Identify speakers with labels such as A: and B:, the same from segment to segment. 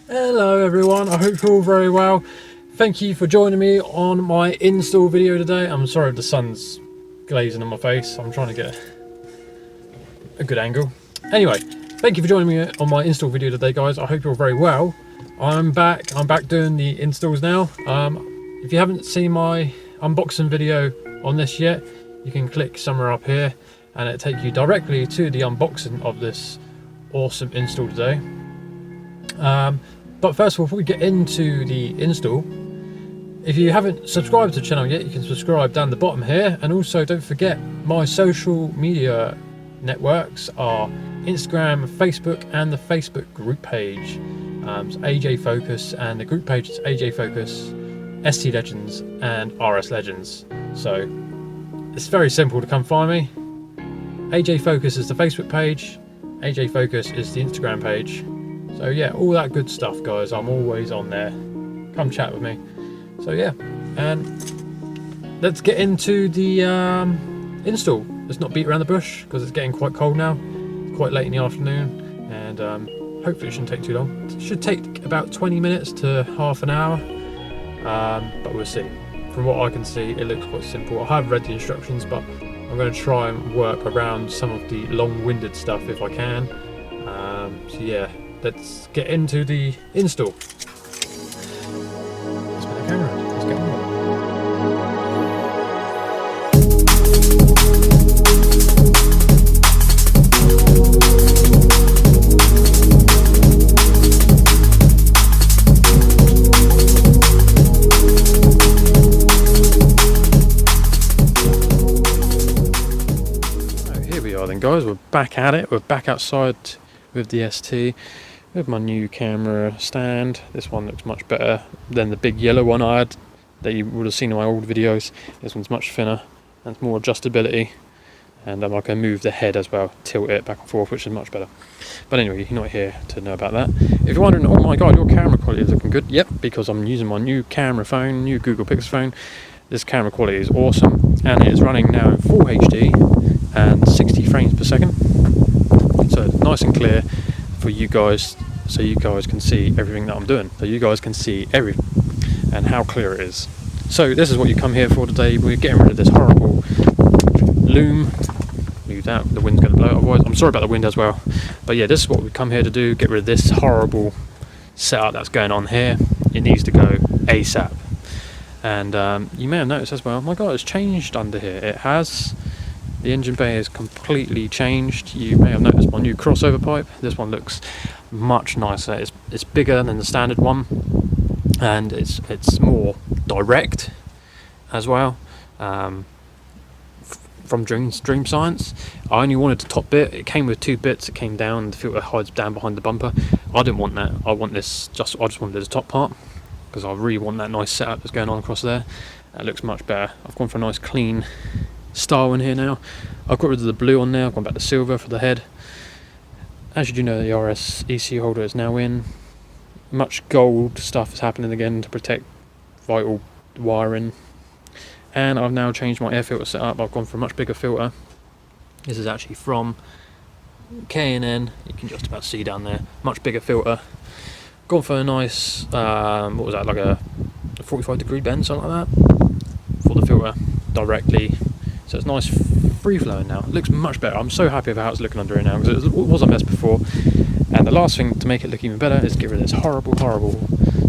A: Hello everyone, I hope you're all very well. Thank you for joining me on my install video today. I'm sorry if the sun's glazing on my face, I'm trying to get a good angle. Anyway, thank you for joining me on my install video today guys. I hope you're very well. I'm back doing the installs now. If you haven't seen my unboxing video on this yet, you can click somewhere up here and it'll take you directly to the unboxing of this awesome install today. But first of all, before we get into the install, if you haven't subscribed to the channel yet, you can subscribe down the bottom here. And also don't forget, my social media networks are Instagram, Facebook, and the Facebook group page. It's AJ Focus, and the group page is AJ Focus, ST Legends, and RS Legends. So it's very simple to come find me. AJ Focus is the Facebook page, AJ Focus is the Instagram page. So yeah, all that good stuff guys, I'm always on there. Come chat with me. So yeah, and let's get into the install. Let's not beat around the bush because it's getting quite cold now. It's quite late in the afternoon, and hopefully it shouldn't take too long. It should take about 20 minutes to half an hour, but we'll see. From what I can see, it looks quite simple. I have read the instructions, but I'm going to try and work around some of the long-winded stuff if I can. So yeah, let's get into the install. Let's put the camera on. Let's get on with it. Here we are then guys, we're back at it. We're back outside with the ST, with my new camera stand. This one looks much better than the big yellow one I had that you would have seen in my old videos. This one's much thinner and it's more adjustability, and I can move the head as well, tilt it back and forth, which is much better. But anyway, you're not here to know about that. If you're wondering, oh my god, your camera quality is looking good, yep, because I'm using my new camera phone, new Google Pixel phone. This camera quality is awesome, and it is running now in full HD and 60 frames per second. So it's nice and clear for you guys, so you guys can see everything that I'm doing, so you guys can see everything and how clear it is. So this is what you come here for today. We're getting rid of this horrible loom. Move that, the wind's going to blow it otherwise. I'm sorry about the wind as well, but yeah, this is what we come here to do, get rid of this horrible setup that's going on here. It needs to go ASAP. And you may have noticed as well, oh my god, it's changed under here. It has. The engine bay is completely changed. You may have noticed my new crossover pipe. This one looks much nicer. It's bigger than the standard one, and it's more direct as well. From Dream Science, I only wanted the top bit. It came with two bits. It came down. The filter hides down behind the bumper. I didn't want that. I just wanted the top part because I really want that nice setup that's going on across there. That looks much better. I've gone for a nice clean style in here now. I've got rid of the blue on there. I've gone back to silver for the head. As you do know, the RS ECU holder is now in. Much gold stuff is happening again to protect vital wiring. And I've now changed my air filter setup. I've gone for a much bigger filter. This is actually from K&N. You can just about see down there. Much bigger filter. Gone for a nice, what was that, like a 45-degree bend, something like that, for the filter directly. So it's nice free flowing now. It looks much better. I'm so happy with how it's looking under here now, because it wasn't best before. And the last thing to make it look even better is get rid of this horrible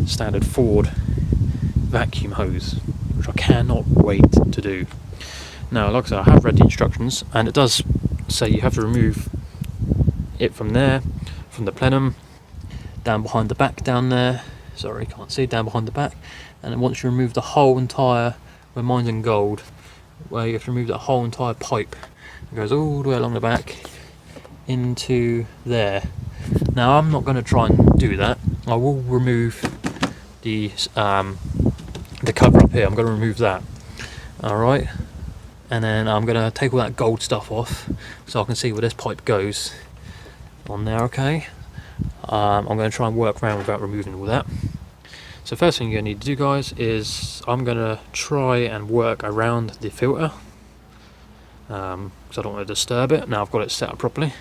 A: standard Ford vacuum hose, which I cannot wait to do. Now, like I said, I have read the instructions, and it does say you have to remove it from there, from the plenum, down behind the back down there. Sorry, can't see, down behind the back. And then once you remove the whole entire, where mine's in gold, where you have to remove the whole entire pipe. It goes all the way along the back into there. Now I'm not going to try and do that. I will remove the cover up here. I'm going to remove that. Alright. And then I'm going to take all that gold stuff off so I can see where this pipe goes on there, okay? I'm going to try and work around without removing all that. So first thing you're going to need to do guys is I'm going to try and work around the filter because I don't want to disturb it. Now I've got it set up properly.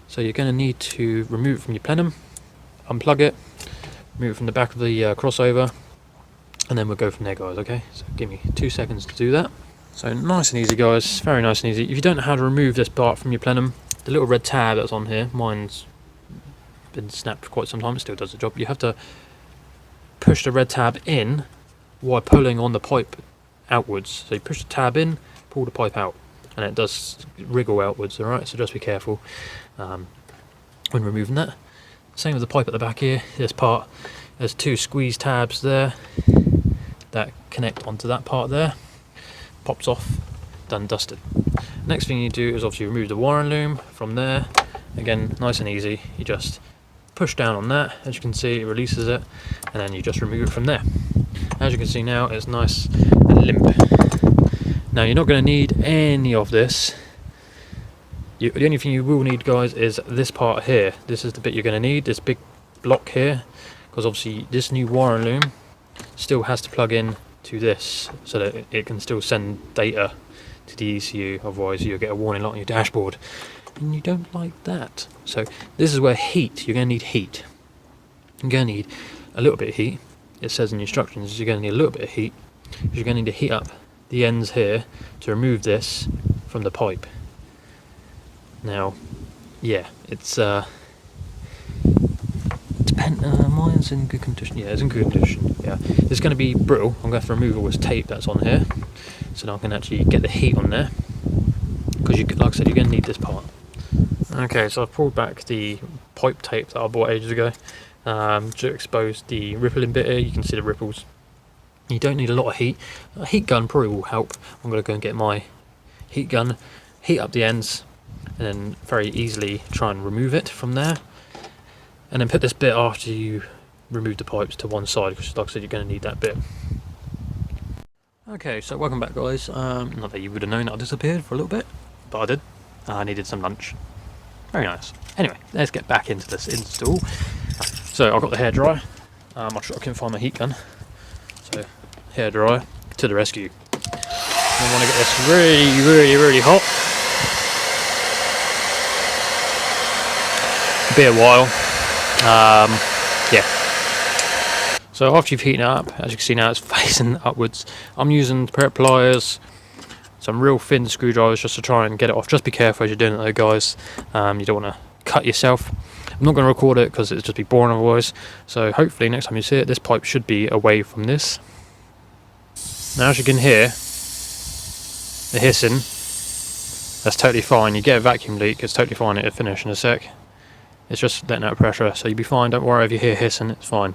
A: So you're going to need to remove it from your plenum, unplug it, Remove it from the back of the crossover, and then we'll go from there, guys. Okay, so give me 2 seconds to do that. So nice and easy, guys, very nice and easy. If you don't know how to remove this part from your plenum, the little red tab that's on here, mine's been snapped for quite some time, it still does the job. You have to push the red tab in while pulling on the pipe outwards. So you push the tab in, pull the pipe out, and it does wriggle outwards, alright, so just be careful when removing that. Same with the pipe at the back here. This part, there's 2 squeeze tabs there that connect onto that part there. Pops off, done, dusted. Next thing you do is obviously remove the wiring loom from there. Again, nice and easy. You just push down on that, as you can see, it releases it, and then you just remove it from there. As you can see now, it's nice and limp. Now you're not going to need any of this. The only thing you will need, guys, is this part here. This is the bit you're going to need, this big block here, because obviously this new wiring loom still has to plug in to this so that it can still send data to the ECU, otherwise you'll get a warning light on your dashboard, and you don't like that. So this is where heat, you're going to need heat. You're going to need a little bit of heat. It says in the instructions you're going to need a little bit of heat. You're going to need to heat up the ends here to remove this from the pipe. Now, yeah, it's mine's in good condition. Yeah, it's in good condition. Yeah, it's going to be brittle. I'm going to have to remove all this tape that's on here, so now I can actually get the heat on there. Because, like I said, you're going to need this part. Okay, so I've pulled back the pipe tape that I bought ages ago to expose the rippling bit here. You can see the ripples. You don't need a lot of heat. A heat gun probably will help. I'm going to go and get my heat gun, heat up the ends, and then very easily try and remove it from there. And then put this bit after you remove the pipes to one side, because like I said, you're going to need that bit. Okay, so welcome back, guys. Not that you would have known that I disappeared for a little bit, but I did. I needed some lunch. Very nice. Anyway, let's get back into this install. So I've got the hairdryer. I couldn't find my heat gun, so hairdryer to the rescue. I want to get this really hot. Be a while. Yeah. So after you've heated it up, as you can see now, it's facing upwards. I'm using pair of pliers, some real thin screwdrivers just to try and get it off. Just be careful as you're doing it though, guys. You don't want to cut yourself. I'm not going to record it because it'd just be boring otherwise. So hopefully next time you see it, this pipe should be away from this. Now as you can hear, the hissing, that's totally fine. You get a vacuum leak, it's totally fine, it'll finish in a sec. It's just letting out pressure, so you'll be fine. Don't worry if you hear hissing, it's fine.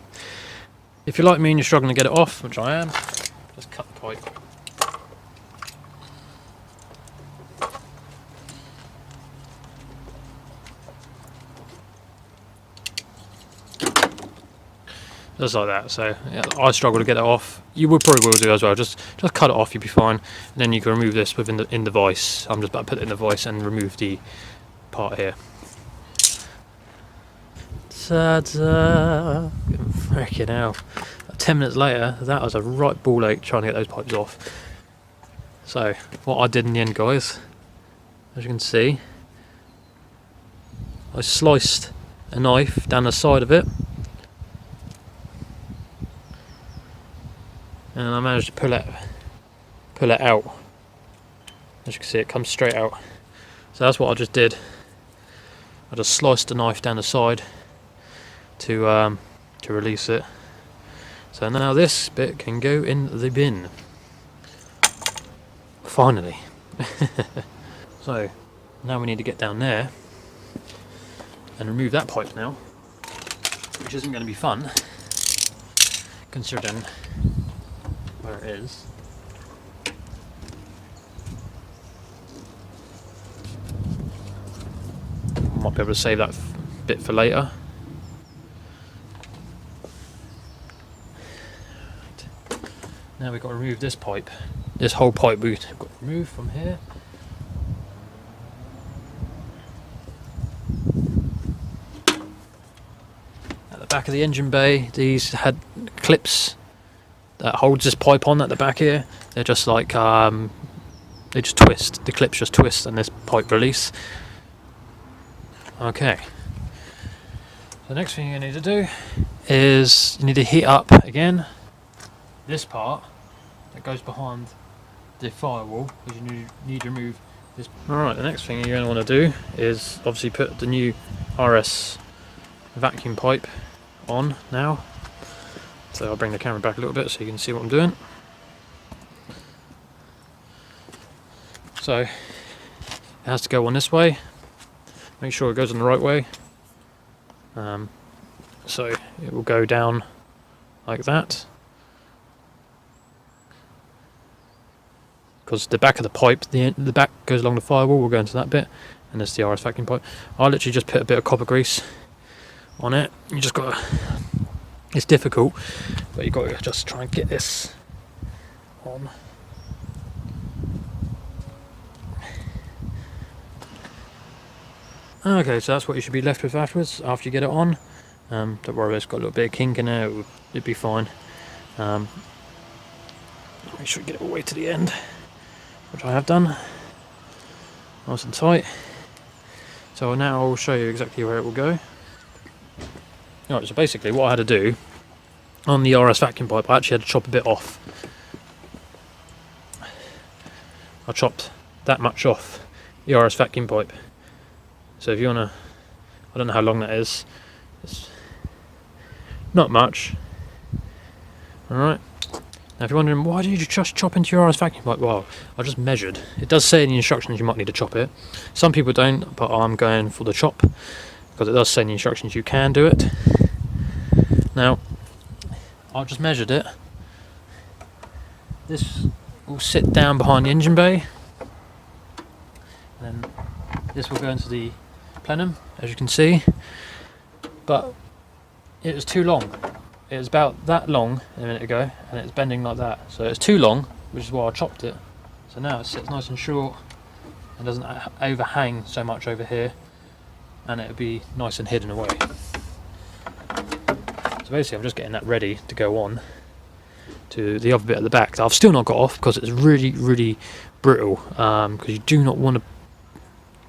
A: If you're like me and you're struggling to get it off, which I am, just cut the pipe. Just like that. So yeah, I struggle to get it off. You probably will do as well. Just cut it off, you'll be fine. And then you can remove this within the vise. I'm just about to put it in the vise and remove the part here. Ta-da! Freaking hell. 10 minutes later, that was a right ball ache trying to get those pipes off. So, what I did in the end, guys, as you can see, I sliced a knife down the side of it, and I managed to pull it out. As you can see, it comes straight out. So that's what I just did. I just sliced the knife down the side to release it. So now this bit can go in the bin. Finally. So now we need to get down there and remove that pipe now, which isn't going to be fun considering where it is. Might be able to save that bit for later. Now we've got to remove this pipe. This whole pipe we've got to remove from here. At the back of the engine bay, these had clips that holds this pipe on at the back here. They're just like, they just twist. The clips just twist and this pipe release. Okay. The next thing you need to do is you need to heat up again this part that goes behind the firewall, because you need to remove this. Alright, the next thing you're going to want to do is obviously put the new RS vacuum pipe on now. So I'll bring the camera back a little bit so you can see what I'm doing. So it has to go on this way. Make sure it goes on the right way. So it will go down like that. Because the back of the pipe, the back goes along the firewall, we'll go into that bit, and there's the RS vacuum pipe. I'll literally just put a bit of copper grease on it. You just gotta, it's difficult, but you've got to just try and get this on. Okay, so that's what you should be left with afterwards, after you get it on. Don't worry, it's got a little bit of kink in there, it'll be fine. Make sure you get it all the way to the end, which I have done. Nice and tight. So now I'll show you exactly where it will go. Alright, so basically what I had to do on the RS vacuum pipe, I actually had to chop a bit off. I chopped that much off the RS vacuum pipe. So if you wanna, I don't know how long that is. It's not much. Alright. Now if you're wondering, why do you just chop into your RS vacuum pipe? Well, I just measured. It does say in the instructions you might need to chop it. Some people don't, but I'm going for the chop, because it does say in the instructions you can do it. Now, I just measured it. This will sit down behind the engine bay. And then this will go into the plenum, as you can see. But it was too long. It was about that long a minute ago, and it's bending like that. So it's too long, which is why I chopped it. So now it sits nice and short and doesn't overhang so much over here, and it'll be nice and hidden away. So basically I'm just getting that ready to go on to the other bit at the back that I've still not got off, because it's really, really brittle, because you do not want to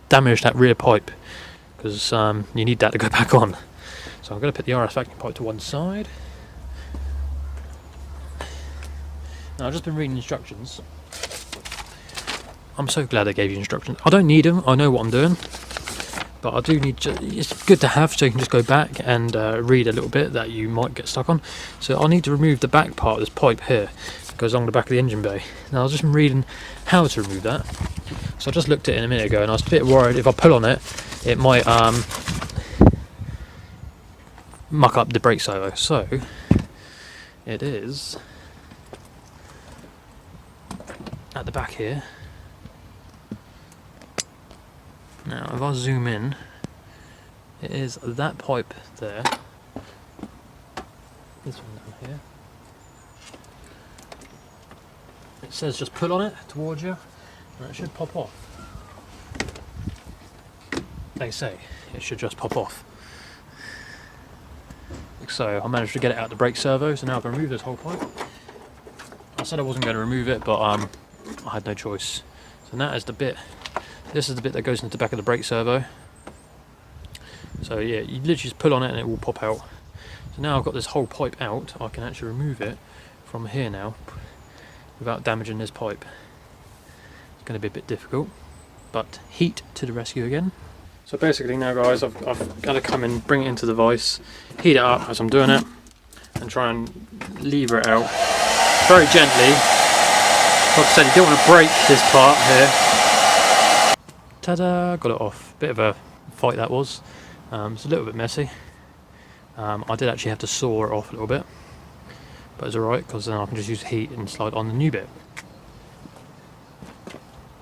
A: damage that rear pipe, because you need that to go back on. So I'm going to put the RS vacuum pipe to one side. Now, I've just been reading instructions. I'm so glad they gave you instructions. I don't need them, I know what I'm doing, but I do need to, it's good to have, so you can just go back and read a little bit that you might get stuck on. So I need to remove the back part of this pipe here that goes along the back of the engine bay. Now I was just reading how to remove that. So I just looked at it a minute ago, and I was a bit worried if I pull on it, it might muck up the brake servo. So it is at the back here. Now if I zoom in, it is that pipe there, this one down here. It says just pull on it towards you and it should pop off. They say it should just pop off. Like so. I managed to get it out the brake servo, so now I can remove this whole pipe. I said I wasn't going to remove it, but I had no choice. So that is the bit. This is the bit that goes into the back of the brake servo. So yeah, you literally just pull on it and it will pop out. So now I've got this whole pipe out, I can actually remove it from here now without damaging this pipe. It's going to be a bit difficult, but heat to the rescue again. So basically now guys, I've got to come and bring it into the vise, heat it up as I'm doing it, and try and lever it out very gently. Like I said, you don't want to break this part here. Ta-da! Got it off. Bit of a fight that was. It's a little bit messy. I did actually have to saw it off a little bit, but it's alright, because then I can just use heat and slide on the new bit,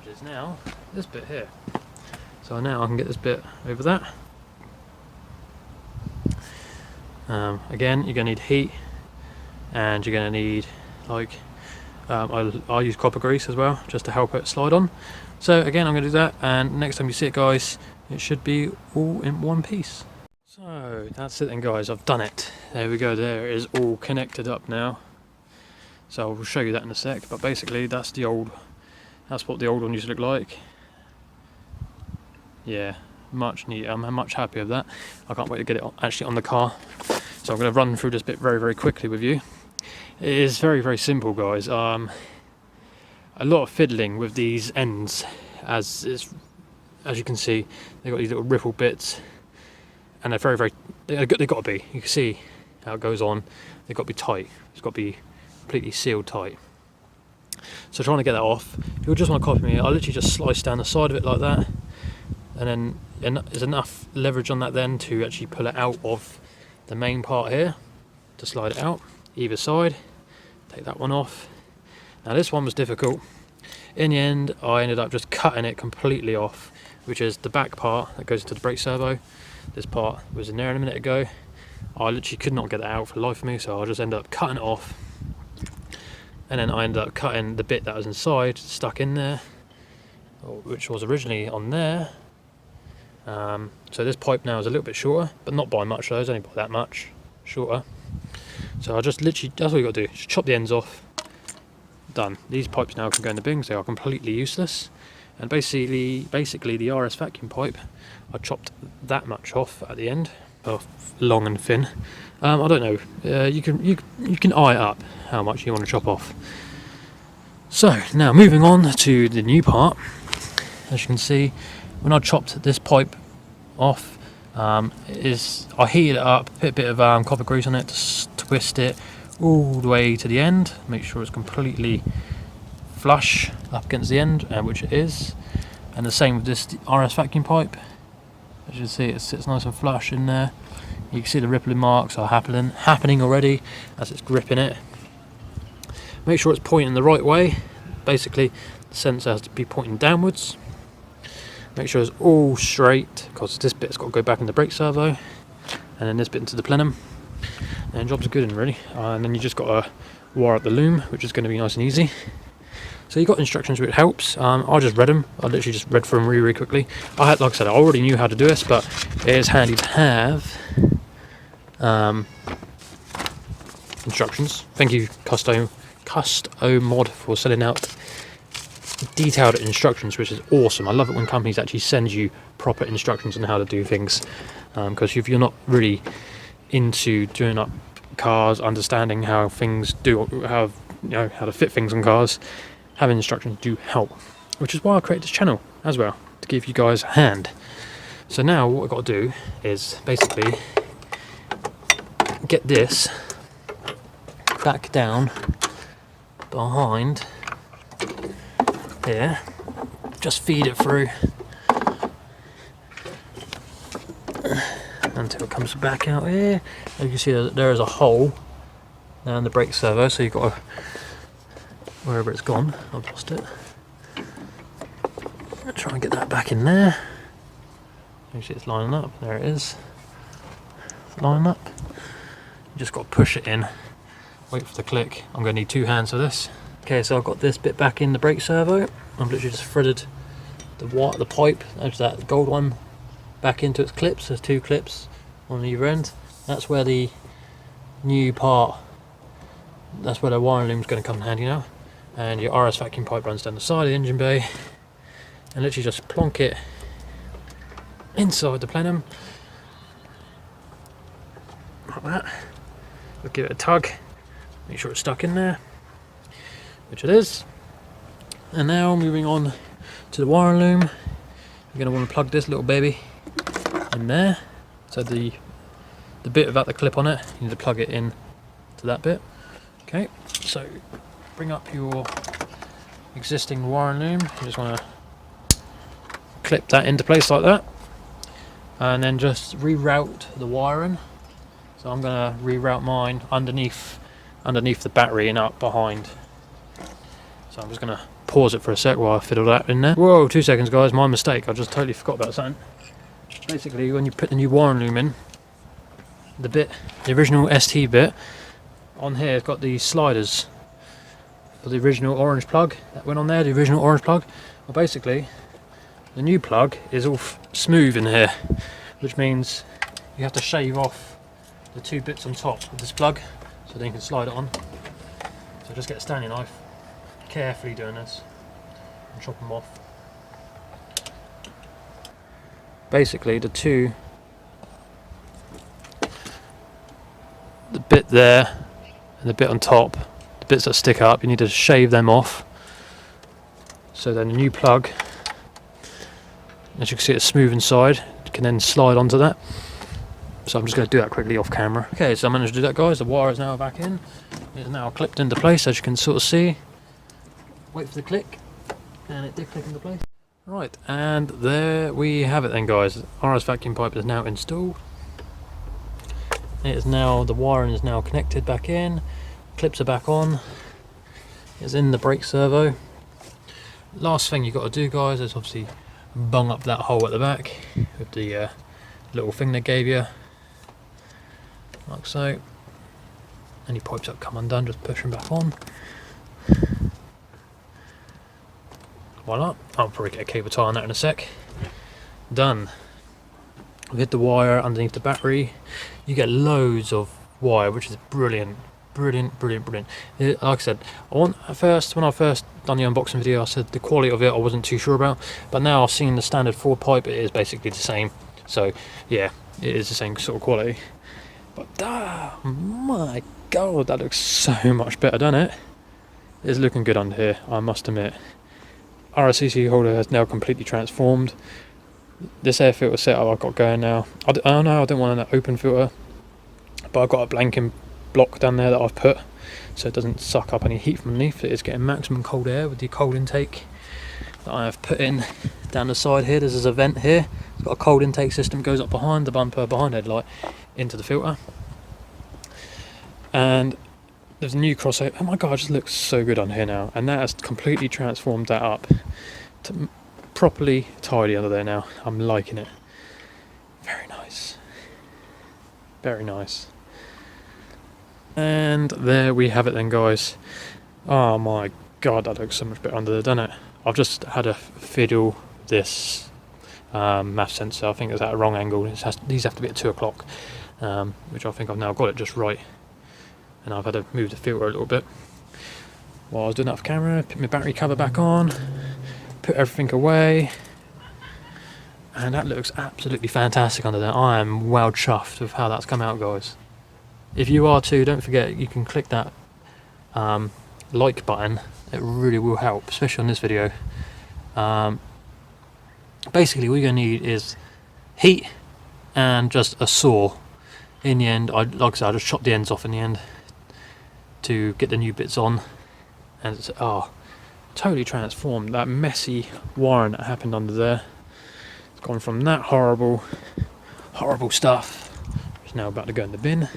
A: which is now this bit here. So now I can get this bit over that. Again, you're going to need heat, and you're going to need, like, I'll use copper grease as well, just to help it slide on. So again, I'm going to do that, and next time you see it guys, it should be all in one piece. So that's it then guys, I've done it. There we go, there it is all connected up now. So I'll show you that in a sec, but basically that's what the old one used to look like. Yeah, much neat. I'm much happier with that. I can't wait to get it actually on the car. So I'm going to run through this bit very quickly with you. It is very simple, guys. A lot of fiddling with these ends, as you can see, they've got these little ripple bits, and they're they've got to be. You can see how it goes on. They've got to be tight. It's got to be completely sealed tight. So trying to get that off, you'll just want to copy me. I'll literally just slice down the side of it like that, and then there's enough leverage on that then to actually pull it out of the main part here, to slide it out either side. Take that one off. Now this one was difficult. In the end, I ended up just cutting it completely off, which is the back part that goes into the brake servo. This part was in there a minute ago. I literally could not get that out for the life of me, so I just ended up cutting it off. And then I ended up cutting the bit that was inside, stuck in there, which was originally on there. So this pipe now is a little bit shorter, but not by much though, it's only by that much shorter. So I just literally, that's all you got to do, just chop the ends off. Done. These pipes now can go in the bin because they are completely useless. And basically the RS vacuum pipe, I chopped that much off at the end, long and thin. I don't know. You can eye up how much you want to chop off. So now moving on to the new part. As you can see, when I chopped this pipe off, I heated it up, put a bit of copper grease on it to twist it all the way to the end. Make sure it's completely flush up against the end, which it is. And the same with this RS vacuum pipe. As you can see, it sits nice and flush in there. You can see the rippling marks are happening already as it's gripping it. Make sure it's pointing the right way. Basically, the sensor has to be pointing downwards. Make sure it's all straight, because this bit's got to go back in the brake servo, and then this bit into the plenum. And jobs are good in really. And then you just got to wire up the loom, which is going to be nice and easy. So you got instructions which helps. I just read them. I literally just read through them really quickly. Like I said, I already knew how to do this, but it is handy to have instructions. Thank you, Custo Mod, for sending out detailed instructions, which is awesome. I love it when companies actually send you proper instructions on how to do things, because if you're not really into doing up cars, understanding how things do, how to fit things on cars, having instructions do help, which is why I created this channel as well, to give you guys a hand. So now what I've got to do is basically get this back down behind here, just feed it through until it comes back out here. As you can see, there is a hole down the brake servo, so you've got to, wherever it's gone, I've lost it. I'll try and get that back in there. You see it's lining up, there it is. It's lining up. You just got to push it in, wait for the click. I'm going to need two hands for this. Okay, so I've got this bit back in the brake servo. I've literally just threaded the pipe, there's that gold one, back into its clips. There's two clips on either end. That's where the new part, that's where the wiring loom is going to come in handy now. And your RS vacuum pipe runs down the side of the engine bay, and literally just plonk it inside the plenum like that. We'll give it a tug, make sure it's stuck in there, which it is. And now moving on to the wiring loom, you're going to want to plug this little baby in there. So the bit without the clip on it, you need to plug it in to that bit. Okay, so bring up your existing wiring loom. You just want to clip that into place like that, and then just reroute the wiring. So I'm going to reroute mine underneath the battery and up behind. So I'm just going to pause it for a sec while I fiddle that in there. Whoa, 2 seconds guys, my mistake. I just totally forgot about something. Basically, when you put the new wiring loom in, the original ST bit on here has got the sliders for the original orange plug that went on there, the original orange plug. Well, basically, the new plug is all smooth in here, which means you have to shave off the two bits on top of this plug so then you can slide it on. So just get a Stanley knife, carefully doing this, and chop them off. Basically, the two the bit there and the bit on top, the bits that stick up, you need to shave them off. So then a new plug, as you can see, it's smooth inside, you can then slide onto that. So I'm just going to do that quickly off camera. Okay, so I managed to do that, guys. The wire is now back in. It's now clipped into place, as you can sort of see. Wait for the click, and it did click into place. Right, and there we have it then, guys. RS vacuum pipe is now installed. It is now, the wiring is now connected back in. Clips are back on. It's in the brake servo. Last thing you've got to do, guys, is obviously bung up that hole at the back with the little thing they gave you, like so. Any pipes that come undone, just push them back on. Voila. I'll probably get a cable tie on that in a sec. Done. We've hit the wire underneath the battery. You get loads of wire, which is brilliant. Brilliant, brilliant, brilliant. Like I said, when I first done the unboxing video, I said the quality of it I wasn't too sure about, but now I've seen the standard Ford pipe, it is basically the same. So yeah, it is the same sort of quality. But my god, that looks so much better, doesn't it? It's looking good under here, I must admit. RSCC holder has now completely transformed. This air filter setup I've got going now, I don't want an open filter, but I've got a blanking block down there that I've put so it doesn't suck up any heat from underneath. It is getting maximum cold air with the cold intake that I have put in down the side here. There's a vent here, it's got a cold intake system, goes up behind the bumper, behind headlight, into the filter. And there's a new crossover. Oh my god, it just looks so good on here now, and that has completely transformed that up to properly tidy under there now. I'm liking it. Very nice, very nice. And there we have it then, guys. Oh my god, that looks so much better under there, doesn't it? I've just had a fiddle this math sensor. I think it's at a wrong angle. These have to be at 2 o'clock, which I think I've now got it just right. And I've had to move the filter a little bit. While I was doing that off camera, put my battery cover back on, put everything away, and that looks absolutely fantastic under there. I am well chuffed with how that's come out, guys. If you are too, don't forget you can click that like button. It really will help, especially on this video. Basically, what you're going to need is heat and just a saw. In the end, like I said, I just chopped the ends off in the end to get the new bits on, and it's totally transformed. That messy wiring that happened under there, it's gone from that horrible stuff, it's now about to go in the bin.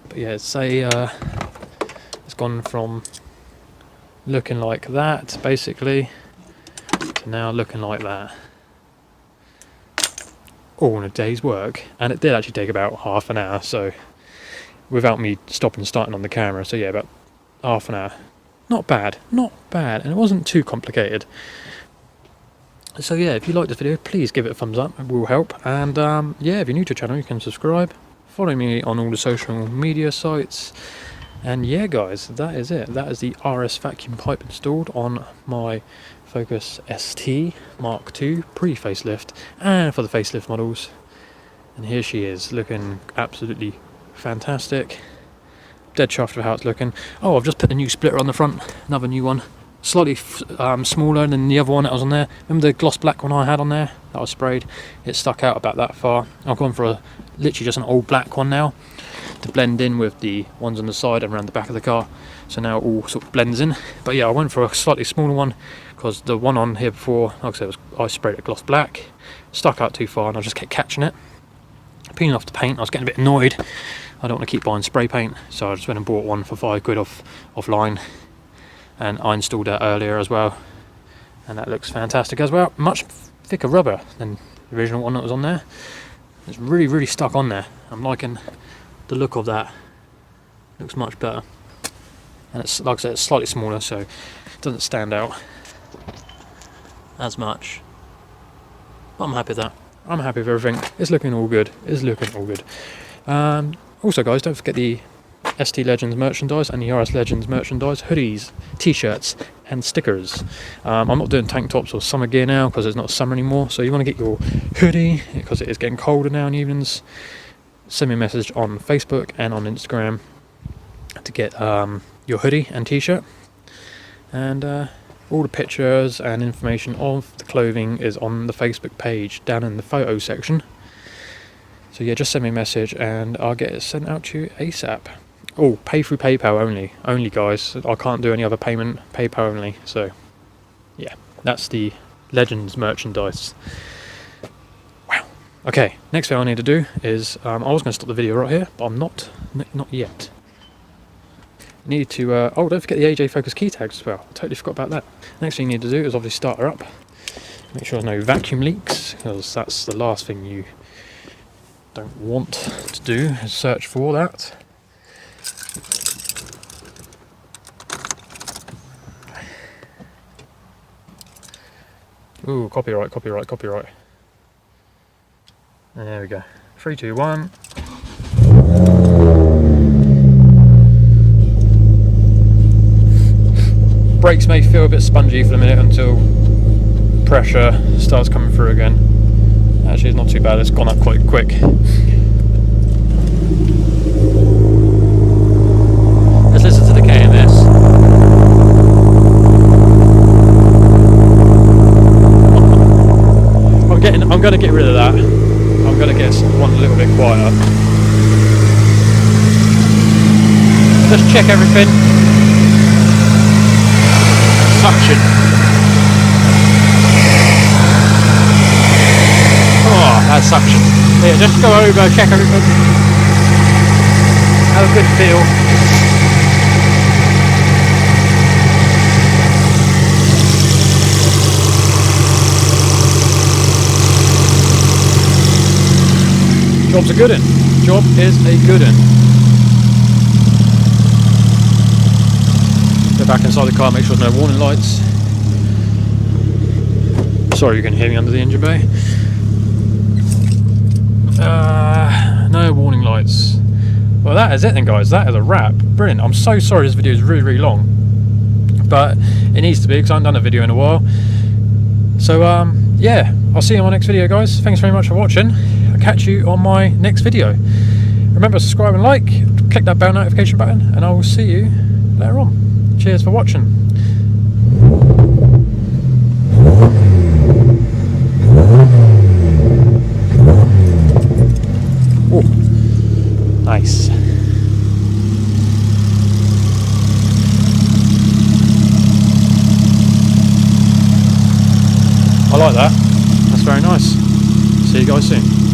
A: But yeah, it's gone from looking like that basically to now looking like that, all in a day's work. And it did actually take about half an hour, so without me stopping and starting on the camera. So yeah, about half an hour. Not bad, and it wasn't too complicated. So yeah, if you like this video, please give it a thumbs up, it will help. And yeah, if you're new to the channel, you can subscribe, follow me on all the social media sites. And yeah, guys, that is it. That is the RS vacuum pipe installed on my Focus ST Mark II pre-facelift and for the facelift models. And here she is, looking absolutely fantastic. Dead chuffed with how it's looking. Oh, I've just put the new splitter on the front, another new one. Slightly smaller than the other one that was on there. Remember the gloss black one I had on there that I sprayed? It stuck out about that far. I've gone for literally just an old black one now to blend in with the ones on the side and around the back of the car. So now it all sort of blends in. But yeah, I went for a slightly smaller one because the one on here before, like I said, I sprayed it gloss black, stuck out too far, and I just kept catching it. Peeling off the paint, I was getting a bit annoyed. I don't want to keep buying spray paint, so I just went and bought one for £5 offline, and I installed that earlier as well, and that looks fantastic as well. Much thicker rubber than the original one that was on there. It's really stuck on there. I'm liking the look of that. Looks much better, and it's, like I said, it's slightly smaller, so it doesn't stand out as much. But I'm happy with that. I'm happy with everything. It's looking all good. Also, guys, don't forget the ST Legends merchandise and the RS Legends merchandise, hoodies, t-shirts and stickers. I'm not doing tank tops or summer gear now because it's not summer anymore, so you want to get your hoodie because it is getting colder now in the evenings. send me a message on Facebook and on Instagram to get your hoodie and t-shirt, and all the pictures and information of the clothing is on the Facebook page down in the photo section. So yeah, just send me a message and I'll get it sent out to you ASAP. Oh, pay through PayPal only guys, I can't do any other payment, PayPal only. So yeah, that's the Legends merchandise. Wow. Okay, next thing I need to do is, I was going to stop the video right here, but I'm not yet. I need to, oh, don't forget the AJ Focus key tags as well, I totally forgot about that. Next thing you need to do is obviously start her up, make sure there's no vacuum leaks, because that's the last thing you don't want to do, is search for that. Ooh, copyright. There we go. 3, 2, 1. Brakes may feel a bit spongy for a minute until pressure starts coming through again. Actually, it's not too bad, it's gone up quite quick. Let's listen to the KMS. I'm going to get rid of that. I'm going to get one a little bit quieter. Just check everything. Suction. Oh, that's suction. Yeah, just go over, check everything. Have a good feel. Job's a good one. Job is a good one. Go back inside the car, make sure there's no warning lights. Sorry, you can hear me under the engine bay. No warning lights. Well, that is it then, guys. That is a wrap. Brilliant. I'm so sorry this video is really, really long, but it needs to be because I haven't done a video in a while. So, yeah, I'll see you in my next video, guys. Thanks very much for watching. I'll catch you on my next video. Remember to subscribe and like, click that bell notification button, and I will see you later on. Cheers for watching. Oh, nice. I like that. That's very nice. See you guys soon.